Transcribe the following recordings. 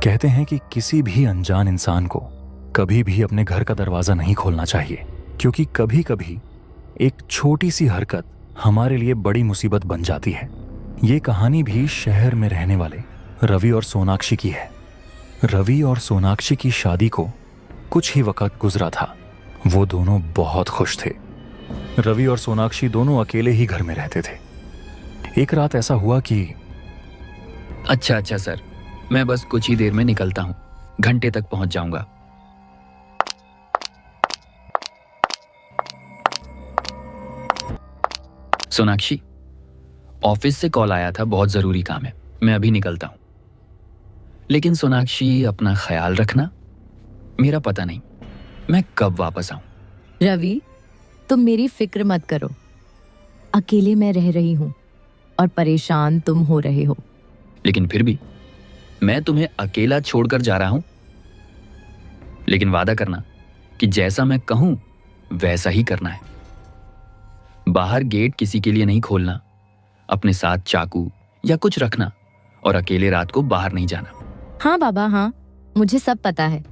कहते हैं कि किसी भी अनजान इंसान को कभी भी अपने घर का दरवाजा नहीं खोलना चाहिए, क्योंकि कभी कभी एक छोटी सी हरकत हमारे लिए बड़ी मुसीबत बन जाती है। ये कहानी भी शहर में रहने वाले रवि और सोनाक्षी की है। रवि और सोनाक्षी की शादी को कुछ ही वक्त गुजरा था। वो दोनों बहुत खुश थे। रवि और सोनाक्षी दोनों अकेले ही घर में रहते थे। एक रात ऐसा हुआ कि अच्छा सर, मैं बस कुछ ही देर में निकलता हूँ, घंटे तक पहुंच जाऊंगा। सोनाक्षी, ऑफिस से कॉल आया था, बहुत जरूरी काम है, मैं अभी निकलता हूं। लेकिन सोनाक्षी, अपना ख्याल रखना, मेरा पता नहीं मैं कब वापस आऊं। रवि, तुम मेरी फिक्र मत करो। अकेले मैं रह रही हूँ और परेशान तुम हो रहे हो। लेकिन फिर भी मैं तुम्हें अकेला छोड़कर जा रहा हूं। लेकिन वादा करना कि जैसा मैं कहूं वैसा ही करना है। बाहर गेट किसी के लिए नहीं खोलना, अपने साथ चाकू या कुछ रखना, और अकेले रात को बाहर नहीं जाना। हाँ बाबा, हाँ, मुझे सब पता है।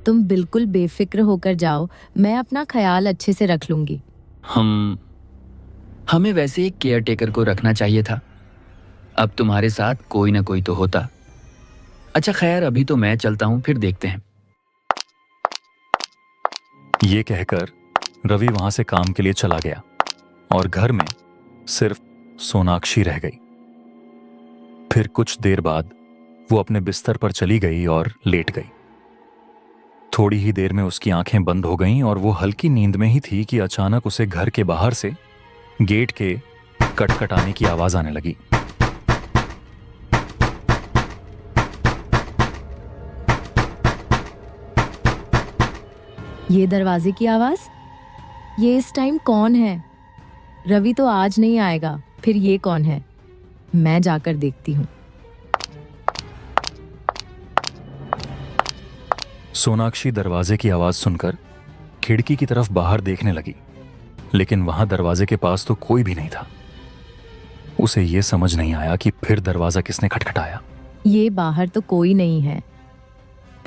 तुम बिल्कुल बेफिक्र होकर जाओ, मैं अपना ख्याल अच्छे से रख लूंगी। हमें वैसे एक केयर टेकर को रखना चाहिए था। अब तुम्हारे साथ कोई ना कोई तो होता। अच्छा खैर, अभी तो मैं चलता हूं, फिर देखते हैं। ये कहकर रवि वहां से काम के लिए चला गया और घर में सिर्फ सोनाक्षी रह गई। फिर कुछ देर बाद वो अपने बिस्तर पर चली गई और लेट गई। थोड़ी ही देर में उसकी आंखें बंद हो गईं और वो हल्की नींद में ही थी कि अचानक उसे घर के बाहर से गेट के खटखटाने की आवाज आने लगी। ये दरवाजे की आवाज, ये इस टाइम कौन है? रवि तो आज नहीं आएगा, फिर ये कौन है? मैं जाकर देखती हूँ। सोनाक्षी दरवाजे की आवाज सुनकर खिड़की की तरफ बाहर देखने लगी, लेकिन वहां दरवाजे के पास तो कोई भी नहीं था। उसे यह समझ नहीं आया कि फिर दरवाजा किसने खटखटाया। ये बाहर तो कोई नहीं है,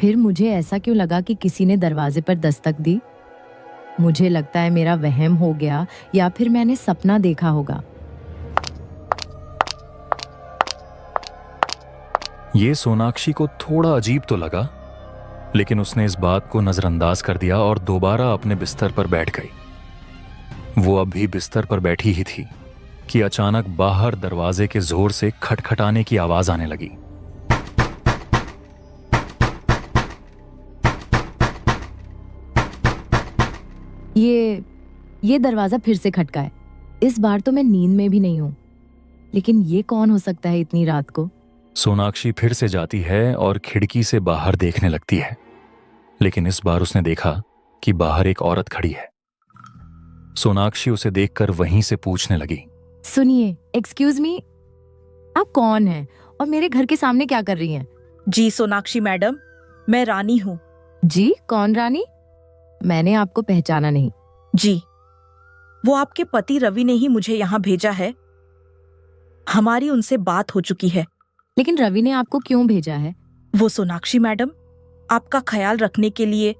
फिर मुझे ऐसा क्यों लगा कि किसी ने दरवाजे पर दस्तक दी? मुझे लगता है मेरा वहम हो गया या फिर मैंने सपना देखा होगा। ये सोनाक्षी को थोड़ा अजीब तो लगा, लेकिन उसने इस बात को नजरअंदाज कर दिया और दोबारा अपने बिस्तर पर बैठ गई। वो अभी बिस्तर पर बैठी ही थी कि अचानक बाहर दरवाजे के जोर से खटखटाने की आवाज आने लगी। ये दरवाजा फिर से खटका है। इस बार तो मैं नींद में भी नहीं हूं, लेकिन ये कौन हो सकता है इतनी रात को? सोनाक्षी फिर से जाती है और खिड़की से बाहर देखने लगती है, लेकिन इस बार उसने देखा कि बाहर एक औरत खड़ी है। सोनाक्षी उसे देखकर वहीं से पूछने लगी, सुनिए, एक्सक्यूज मी, आप कौन हैं और मेरे घर के सामने क्या कर रही हैं? जी सोनाक्षी मैडम, मैं रानी हूँ। जी, कौन रानी? मैंने आपको पहचाना नहीं। जी, वो आपके पति रवि ने ही मुझे यहाँ भेजा है। हमारी उनसे बात हो चुकी है। लेकिन रवि ने आपको क्यों भेजा है? वो सोनाक्षी मैडम, आपका ख्याल रखने के लिए।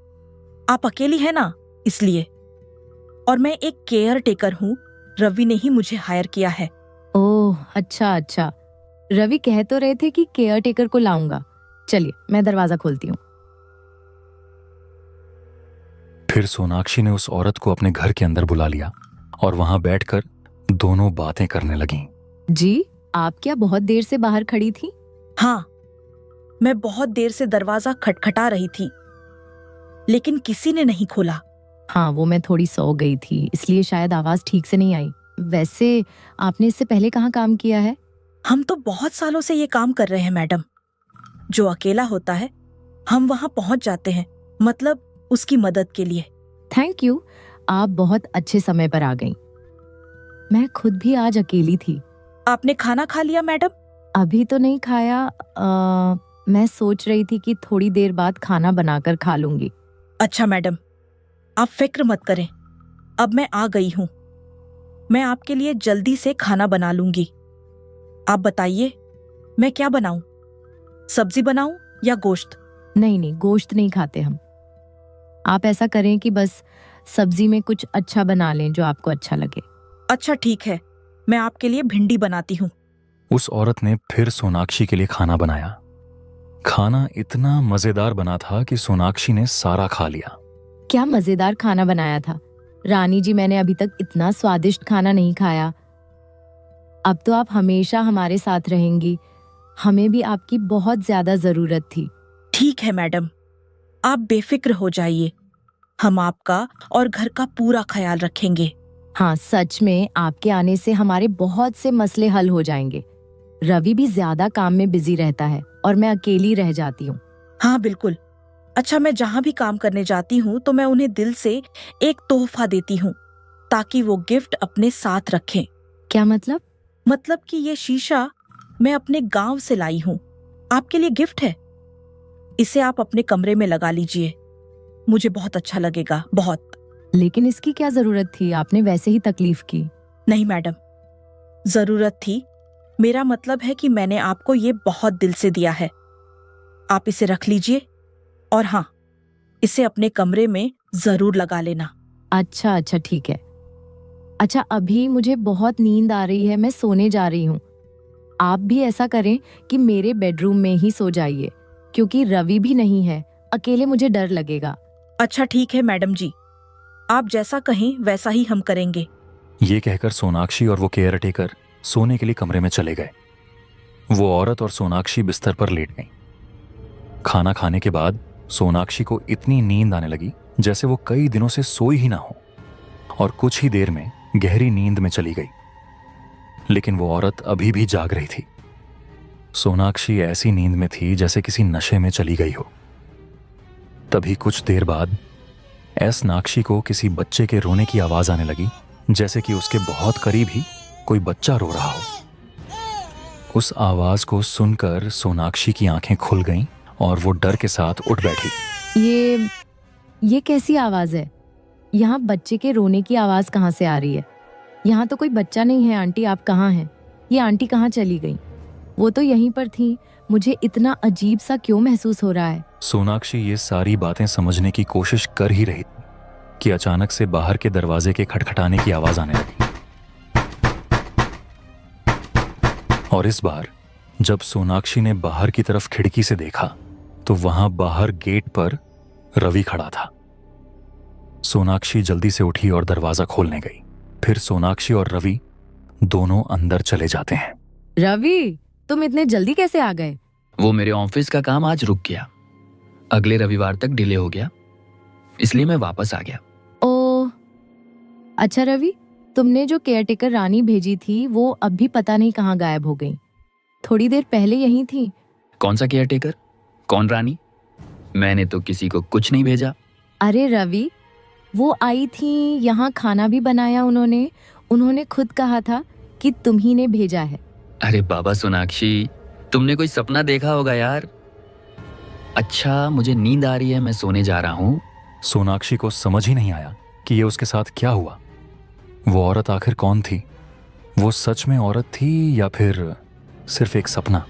आप अकेली है ना, इसलिए। और मैं एक केयर टेकर हूँ, रवि ने ही मुझे हायर किया है। ओह, अच्छा। रवि कह तो रहे थे कि केयर टेकर को लाऊंगा। चलिए, मैं दरवाजा खोलती हूँ। फिर सोनाक्षी ने उस औरत को अपने घर के अंदर बुला लिया और वहां बैठकर दोनों बातें करने लगीं। जी, आप क्या बहुत देर से बाहर खड़ी थी? हाँ, मैं बहुत देर से दरवाजा खटखटा रही थी, लेकिन किसी ने नहीं खोला। हाँ, वो मैं थोड़ी सो गई थी, इसलिए शायद आवाज ठीक से नहीं आई। वैसे आपने इससे पहले कहाँ काम किया है? हम तो बहुत सालों से ये काम कर रहे हैं मैडम। जो अकेला होता है, हम वहां पहुंच जाते हैं, मतलब उसकी मदद के लिए। थैंक यू, आप बहुत अच्छे समय पर आ गईं। मैं खुद भी आज अकेली थी। आपने खाना खा लिया मैडम? अभी तो नहीं खाया। मैं सोच रही थी कि थोड़ी देर बाद खाना बनाकर खा लूंगी। अच्छा मैडम, आप फिक्र मत करें, अब मैं आ गई हूँ। मैं आपके लिए जल्दी से खाना बना लूंगी। आप बताइए, मैं क्या बनाऊं? सब्जी बनाऊं या गोश्त? नहीं नहीं, गोश्त नहीं खाते हम। आप ऐसा करें कि बस सब्जी में कुछ अच्छा बना लें जो आपको अच्छा लगे। अच्छा ठीक है, मैं आपके लिए भिंडी बनाती हूँ। उस औरत ने फिर सोनाक्षी के लिए खाना बनाया। खाना इतना मजेदार बना था कि सोनाक्षी ने सारा खा लिया। क्या मजेदार खाना बनाया था रानी जी, मैंने अभी तक इतना स्वादिष्ट खाना नहीं खाया। अब तो आप हमेशा हमारे साथ रहेंगी, हमें भी आपकी बहुत ज्यादा जरूरत थी। ठीक है मैडम, आप बेफिक्र हो जाइए, हम आपका और घर का पूरा ख्याल रखेंगे। हाँ सच में, आपके आने से हमारे बहुत से मसले हल हो जाएंगे। रवि भी ज्यादा काम में बिजी रहता है और मैं अकेली रह जाती हूँ। हाँ बिल्कुल। अच्छा, मैं जहाँ भी काम करने जाती हूँ तो मैं उन्हें दिल से एक तोहफा देती हूँ ताकि वो गिफ्ट अपने साथ रखें। क्या मतलब? मतलब कि ये शीशा मैं अपने गांव से लाई हूँ, आपके लिए गिफ्ट है। इसे आप अपने कमरे में लगा लीजिए, मुझे बहुत अच्छा लगेगा, बहुत। लेकिन इसकी क्या जरूरत थी, आपने वैसे ही तकलीफ की। नहीं मैडम, जरूरत थी। मेरा मतलब है कि मैंने आपको ये बहुत दिल से दिया है। आप इसे रख लीजिए और हाँ, इसे अपने कमरे में जरूर लगा लेना। अच्छा अच्छा ठीक है। अच्छा, अभी मुझे बहुत नींद आ रही है, मैं सोने जा रही हूँ। आप भी ऐसा करें कि मेरे बेडरूम में ही सो जाइए, क्योंकि रवि भी नहीं है, अकेले मुझे डर लगेगा। अच्छा ठीक है मैडम जी, आप जैसा कहें वैसा ही हम करेंगे। ये कहकर सोनाक्षी और वो केयर टेकर सोने के लिए कमरे में चले गए। वो औरत और सोनाक्षी बिस्तर पर लेट गईं। खाना खाने के बाद सोनाक्षी को इतनी नींद आने लगी जैसे वो कई दिनों से सोई ही ना हो, और कुछ ही देर में गहरी नींद में चली गई। लेकिन वो औरत अभी भी जाग रही थी। सोनाक्षी ऐसी नींद में थी जैसे किसी नशे में चली गई हो। तभी कुछ देर बाद नाक्षी को किसी बच्चे के रोने की आवाज आने लगी, जैसे कि उसके बहुत करीब ही कोई बच्चा रो रहा हो। उस आवाज को सुनकर सोनाक्षी की आंखें खुल गईं और वो डर के साथ उठ बैठी। ये कैसी आवाज है? यहाँ बच्चे के रोने की आवाज कहाँ से आ रही है? यहाँ तो कोई बच्चा नहीं है। आंटी आप कहाँ हैं? ये आंटी कहाँ चली गई? वो तो यहीं पर थी। मुझे इतना अजीब सा क्यों महसूस हो रहा है? सोनाक्षी ये सारी बातें समझने की कोशिश कर ही रही थी कि अचानक से बाहर के दरवाजे के खटखटाने की आवाज आने लगी। और इस बार जब सोनाक्षी ने बाहर की तरफ खिड़की से देखा तो वहां बाहर गेट पर रवि खड़ा था। सोनाक्षी जल्दी से उठी और दरवाजा खोलने गई। फिर सोनाक्षी और रवि दोनों अंदर चले जाते हैं। रवि, तुम इतने जल्दी कैसे आ गए? वो मेरे ऑफिस का काम आज रुक गया, अगले रविवार तक डिले हो गया, इसलिए मैं वापस आ गया। ओ अच्छा रवि, तुमने जो केयरटेकर रानी भेजी थी वो अब भी पता नहीं कहाँ गायब हो गई। थोड़ी देर पहले यहीं थी। कौन सा केयरटेकर? कौन रानी? मैंने तो किसी को कुछ नहीं भेजा। अरे रवि, वो आई थी, यहाँ खाना भी बनाया उन्होंने खुद कहा था कि तुम ही ने भेजा है। अरे बाबा सोनाक्षी, तुमने कोई सपना देखा होगा यार। अच्छा, मुझे नींद आ रही है, मैं सोने जा रहा हूँ। सोनाक्षी को समझ ही नहीं आया कि ये उसके साथ क्या हुआ। वो औरत आखिर कौन थी? वो सच में औरत थी या फिर सिर्फ एक सपना?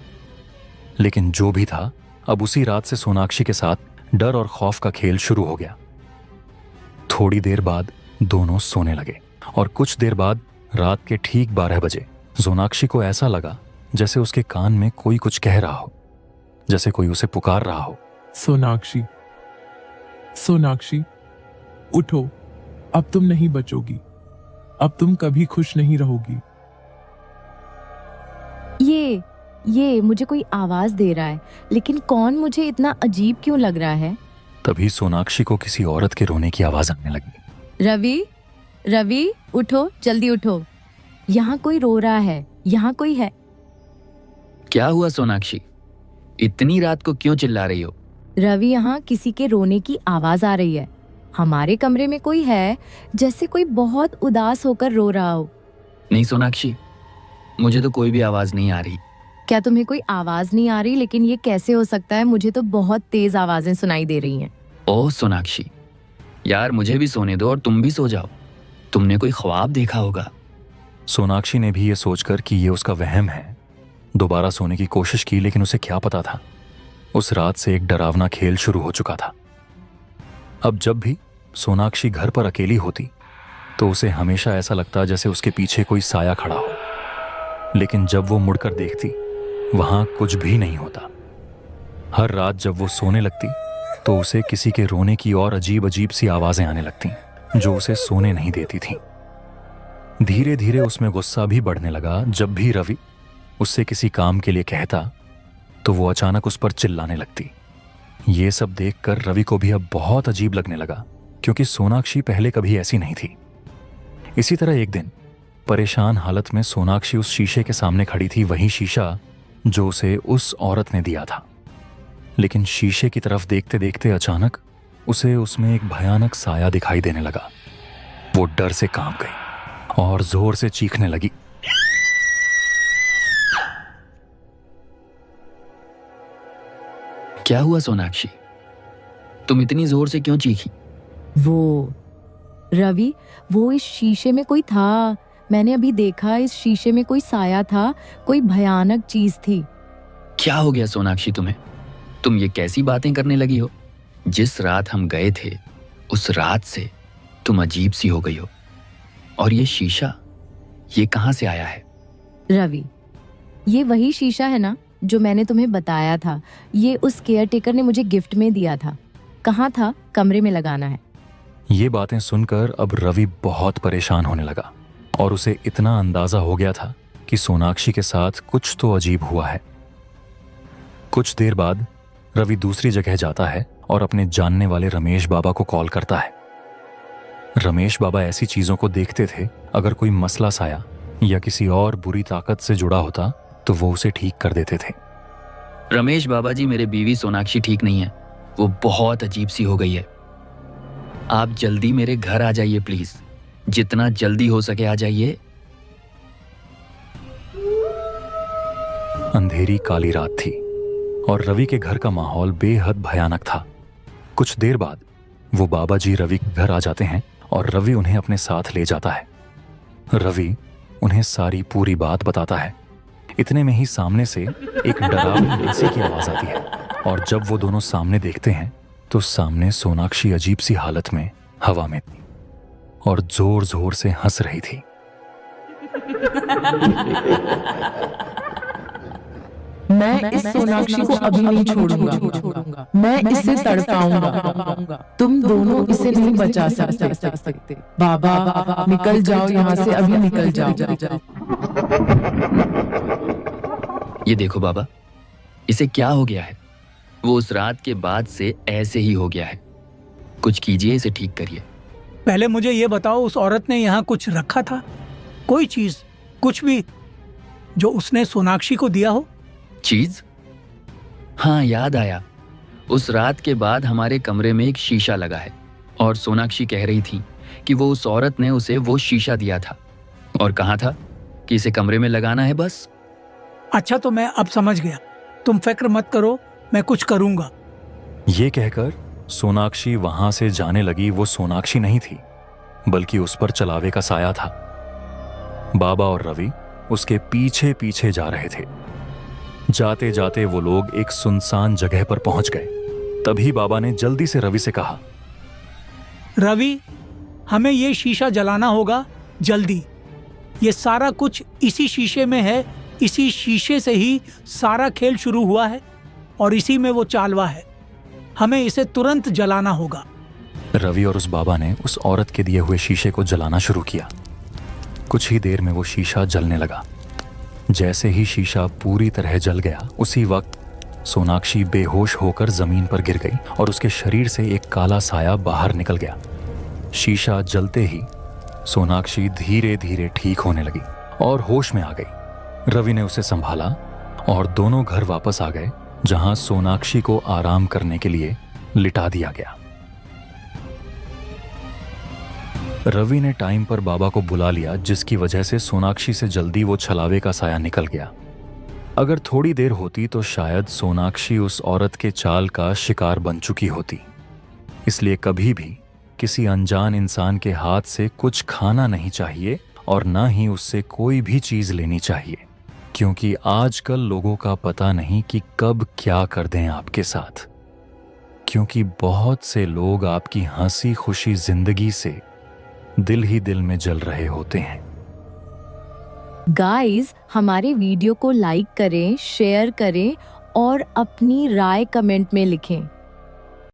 लेकिन जो भी था, अब उसी रात से सोनाक्षी के साथ डर और खौफ का खेल शुरू हो गया। थोड़ी देर बाद दोनों सोने लगे और कुछ देर बाद रात के ठीक 12 बजे सोनाक्षी को ऐसा लगा जैसे उसके कान में कोई कुछ कह रहा हो, जैसे कोई उसे पुकार रहा हो। सोनाक्षी, सोनाक्षी, उठो, अब तुम नहीं बचोगी, अब तुम कभी खुश नहीं रहोगी। ये मुझे कोई आवाज दे रहा है, लेकिन कौन? मुझे इतना अजीब क्यों लग रहा है? तभी सोनाक्षी को किसी औरत के रोने की आवाज आने लगी। रवि, उठो, जल्दी उठो, यहाँ कोई रो रहा है, यहाँ कोई है। क्या हुआ सोनाक्षी? इतनी रात को क्यों चिल्ला रही हो? रवि, यहाँ किसी के रोने की आवाज आ रही है। हमारे कमरे में कोई है, जैसे कोई बहुत उदास होकर रो रहा हो। नहीं सोनाक्षी, मुझे तो कोई भी आवाज नहीं आ रही। क्या तुम्हें कोई आवाज नहीं आ रही? लेकिन ये कैसे हो सकता है? मुझे तो बहुत तेज आवाजें सुनाई दे रही हैं। ओह सोनाक्षी, यार मुझे भी सोने दो और तुम भी सो जाओ। तुमने कोई ख्वाब देखा होगा। सोनाक्षी ने भी ये सोचकर कि ये उसका वहम है दोबारा सोने की कोशिश की, लेकिन उसे क्या पता था उस रात से एक डरावना खेल शुरू हो चुका था। अब जब भी सोनाक्षी घर पर अकेली होती तो उसे हमेशा ऐसा लगता जैसे उसके पीछे कोई साया खड़ा हो, लेकिन जब वो मुड़कर देखती वहां कुछ भी नहीं होता। हर रात जब वो सोने लगती तो उसे किसी के रोने की और अजीब अजीब सी आवाजें आने लगती जो उसे सोने नहीं देती थीं। धीरे धीरे उसमें गुस्सा भी बढ़ने लगा। जब भी रवि उससे किसी काम के लिए कहता तो वो अचानक उस पर चिल्लाने लगती। ये सब देखकर रवि को भी अब बहुत अजीब लगने लगा, क्योंकि सोनाक्षी पहले कभी ऐसी नहीं थी। इसी तरह एक दिन परेशान हालत में सोनाक्षी उस शीशे के सामने खड़ी थी, वही शीशा जो उसे उस औरत ने दिया था। लेकिन शीशे की तरफ देखते देखते अचानक उसे उसमें एक भयानक साया दिखाई देने लगा। वो डर से कांप गई और जोर से चीखने लगी। क्या हुआ सोनाक्षी, तुम इतनी जोर से क्यों चीखी? वो रवि, वो इस शीशे में कोई था। मैंने अभी देखा, इस शीशे में कोई साया था, कोई भयानक चीज थी। क्या हो गया सोनाक्षी तुम्हें? तुम ये कैसी बातें करने लगी हो? जिस रात हम गए थे उस रात से तुम अजीब सी हो गई हो। और ये शीशा, ये कहां से आया है? रवि, ये वही शीशा है ना जो मैंने तुम्हें बताया था। ये उस केयरटेकर ने मुझे गिफ्ट में दिया था। कहाँ था? कमरे में लगाना है। ये बातें सुनकर अब रवि बहुत परेशान होने लगा और उसे इतना अंदाजा हो गया था कि सोनाक्षी के साथ कुछ तो अजीब हुआ है। कुछ देर बाद रवि दूसरी जगह जाता है और अपने जानने वाले रमेश बाबा को कॉल करता है। रमेश बाबा ऐसी चीजों को देखते थे, अगर कोई मसला साया या किसी और बुरी ताकत से जुड़ा होता तो वो उसे ठीक कर देते थे। रमेश बाबा जी, मेरे बीवी सोनाक्षी ठीक नहीं है। वो बहुत अजीब सी हो गई है। आप जल्दी मेरे घर आ जाइए प्लीज, जितना जल्दी हो सके आ जाइए। अंधेरी काली रात थी और रवि के घर का माहौल बेहद भयानक था। कुछ देर बाद वो बाबा जी रवि के घर आ जाते हैं और रवि उन्हें अपने साथ ले जाता है। रवि उन्हें सारी पूरी बात बताता है। इतने में ही सामने से एक डरावनी हंसी की आवाज आती है और जब वो दोनों सामने देखते हैं तो सामने सोनाक्षी अजीब सी हालत में हवा में थी और जोर जोर से हंस रही थी। मैं इस सोनाक्षी को अभी नहीं छोड़ूंगा। मैं इसे तड़पाऊंगा। तुम दोनों इसे नहीं बचा सकते। बाबा, निकल जाओ यहाँ से, अभी निकल जाओ। ये देखो बाबा, इसे क्या हो गया है? वो उस रात के बाद से ऐसे ही हो गया है। कुछ कीजिए, इसे ठीक करिए। पहले मुझे ये बताओ, उस औरत ने यहाँ कुछ रखा था? कोई चीज, कुछ भी जो उसने सोनाक्षी को दिया हो? चीज? हाँ, याद आया। उस रात के बाद हमारे कमरे में एक शीशा लगा है और सोनाक्षी कह रही थी कि वो उस औरत ने उसे वो शीशा दिया था और कहा था कि इसे कमरे में लगाना है बस। अच्छा, तो मैं अब समझ गया। तुम फिक्र मत करो, मैं कुछ करूंगा। ये कहकर सोनाक्षी वहां से जाने लगी। वो सोनाक्षी नहीं थी, बल्कि उस पर चलावे का साया था। बाबा और रवि उसके पीछे पीछे जा रहे थे। जाते जाते वो लोग एक सुनसान जगह पर पहुंच गए। तभी बाबा ने जल्दी से रवि से कहा, रवि, हमें ये शीशा जलाना होगा जल्दी। ये सारा कुछ इसी शीशे में है। इसी शीशे से ही सारा खेल शुरू हुआ है और इसी में वो चालवा है। हमें इसे तुरंत जलाना होगा। रवि और उस बाबा ने उस औरत के दिए हुए शीशे को जलाना शुरू किया। कुछ ही देर में वो शीशा जलने लगा। जैसे ही शीशा पूरी तरह जल गया, उसी वक्त सोनाक्षी बेहोश होकर जमीन पर गिर गई और उसके शरीर से एक काला साया बाहर निकल गया। शीशा जलते ही सोनाक्षी धीरे धीरे ठीक होने लगी और होश में आ गई। रवि ने उसे संभाला और दोनों घर वापस आ गए, जहां सोनाक्षी को आराम करने के लिए लिटा दिया गया। रवि ने टाइम पर बाबा को बुला लिया, जिसकी वजह से सोनाक्षी से जल्दी वो छलावे का साया निकल गया। अगर थोड़ी देर होती तो शायद सोनाक्षी उस औरत के चाल का शिकार बन चुकी होती। इसलिए कभी भी किसी अनजान इंसान के हाथ से कुछ खाना नहीं चाहिए और ना ही उससे कोई भी चीज लेनी चाहिए। क्योंकि आजकल लोगों का पता नहीं कि कब क्या कर दें आपके साथ, क्योंकि बहुत से लोग आपकी हंसी खुशी जिंदगी से दिल ही दिल में जल रहे होते हैं। गाइस, हमारे वीडियो को लाइक करें, शेयर करें और अपनी राय कमेंट में लिखें।